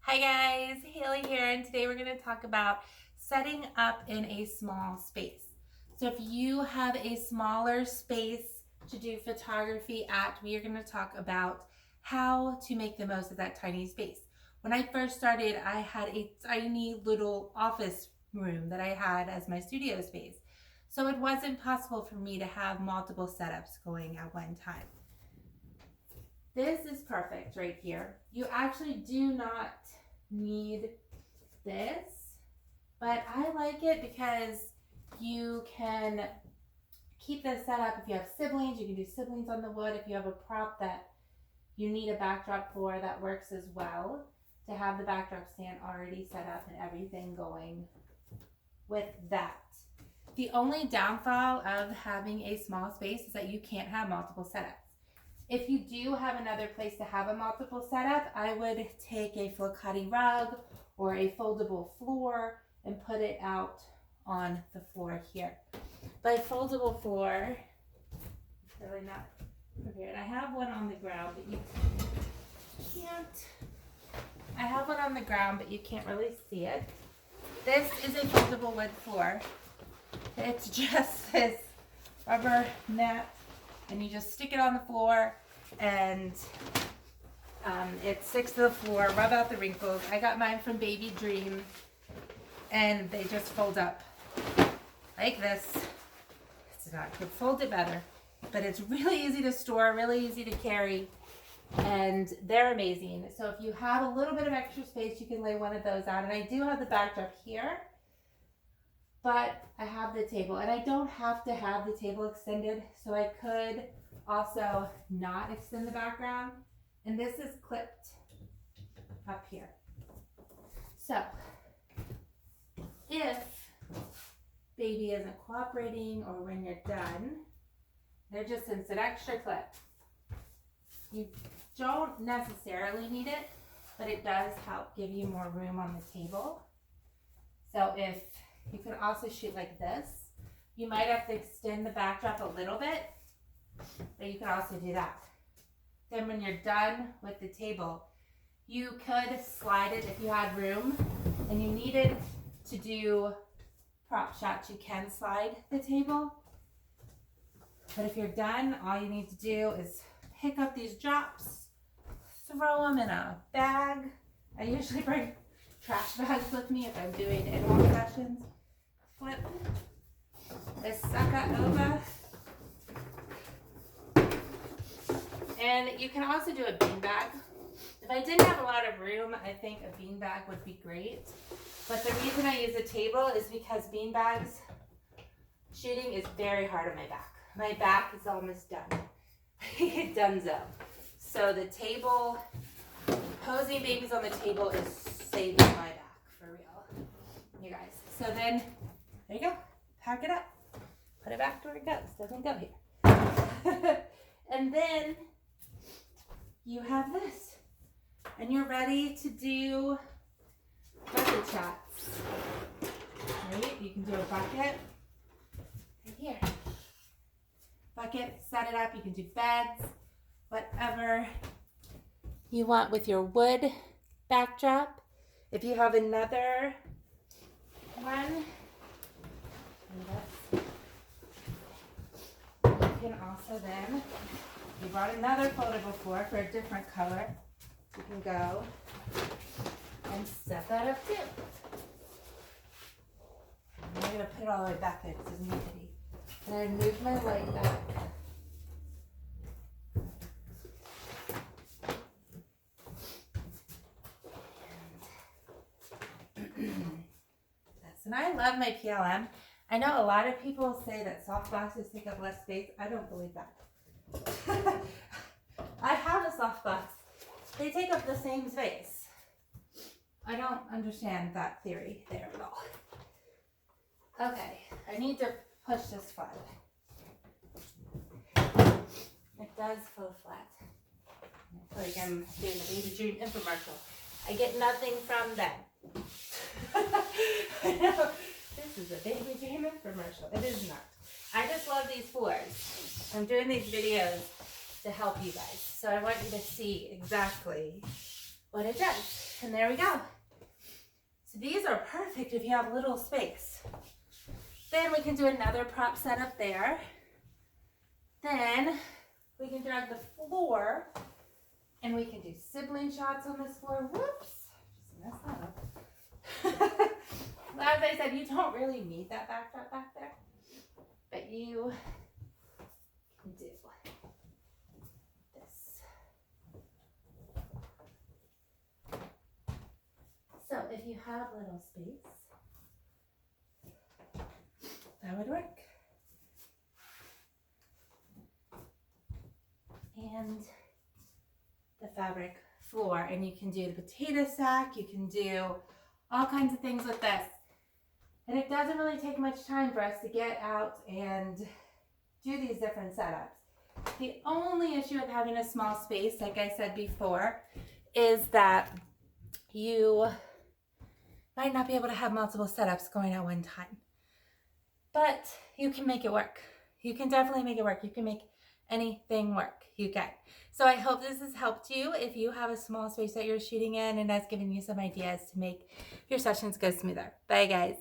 Hi guys, Haley here, and today we're going to talk about setting up in a small space. So if you have a smaller space to do photography at, we are going to talk about how to make the most of that tiny space. When I first started, I had a tiny little office room that I had as my studio space. So it wasn't possible for me to have multiple setups going at one time. This is perfect right here. You actually do not need this, but I like it because you can keep this set up. If you have siblings, you can do siblings on the wood. If you have a prop that you need a backdrop for, that works as well, to have the backdrop stand already set up and everything going with that. The only downfall of having a small space is that you can't have multiple setups. If you do have another place to have a multiple setup, I would take a Flickati rug or a foldable floor and put it out on the floor here. By foldable floor, it's really not prepared. I have one on the ground, but you can't. I have one on the ground, but you can't really see it. This is a foldable wood floor. It's just this rubber mat, and you just stick it on the floor, and it sticks to the floor. Rub out the wrinkles. I got mine from Baby Dream, and they just fold up like this. It's not, I could fold it better, but it's really easy to store, really easy to carry, and they're amazing. So if you have a little bit of extra space, you can lay one of those out. And I do have the backdrop here, but I have the table, and I don't have to have the table extended, so I could also not extend the background. And this is clipped up here. So if baby isn't cooperating, or when you're done, they're just an extra clip. You don't necessarily need it, but it does help give you more room on the table. So if you can also shoot like this. You might have to extend the backdrop a little bit, but you can also do that. Then when you're done with the table, you could slide it if you had room and you needed to do prop shots. You can slide the table, but if you're done, all you need to do is pick up these drops, throw them in a bag. I usually bring trash bags with me if I'm doing in-home sessions. Flip this sucker over. And you can also do a bean bag. If I didn't have a lot of room, I think a bean bag would be great. But the reason I use a table is because bean bags shooting is very hard on my back. My back is almost done. Donezo. So the table, posing babies on the table is saving my back for real, you guys. So then, there you go. Pack it up. Put it back to where it goes. Doesn't go here. And then you have this. And you're ready to do bucket shots. Right? You can do a bucket right here. Bucket, set it up. You can do beds, whatever you want with your wood backdrop. If you have another one, you can also then, you brought another foldable floor for a different color. You can go and set that up too. I'm going to put it all the way back there because it doesn't need to be. And I move my leg back. And I love my PLM. I know a lot of people say that soft boxes take up less space. I don't believe that. I have a soft box. They take up the same space. I don't understand that theory there at all. Okay, I need to push this flat. It does fall flat. Like I'm doing a Baby Dream infomercial. I get nothing from them. I know, this is a Baby Dream infomercial. It is not. I just love these floors. I'm doing these videos to help you guys. So I want you to see exactly what it does. And there we go. So these are perfect if you have little space. Then we can do another prop setup there. Then we can drag the floor and we can do sibling shots on this floor. Whoops, just messed that up. As I said, you don't really need that backdrop back there, but you can do this. So if you have little space, that would work. And the fabric floor, and you can do the potato sack, you can do all kinds of things with this. And it doesn't really take much time for us to get out and do these different setups. The only issue with having a small space, like I said before, is that you might not be able to have multiple setups going at one time. But you can make it work. You can definitely make it work. You can make anything work. You can. So I hope this has helped you if you have a small space that you're shooting in and has given you some ideas to make your sessions go smoother. Bye guys.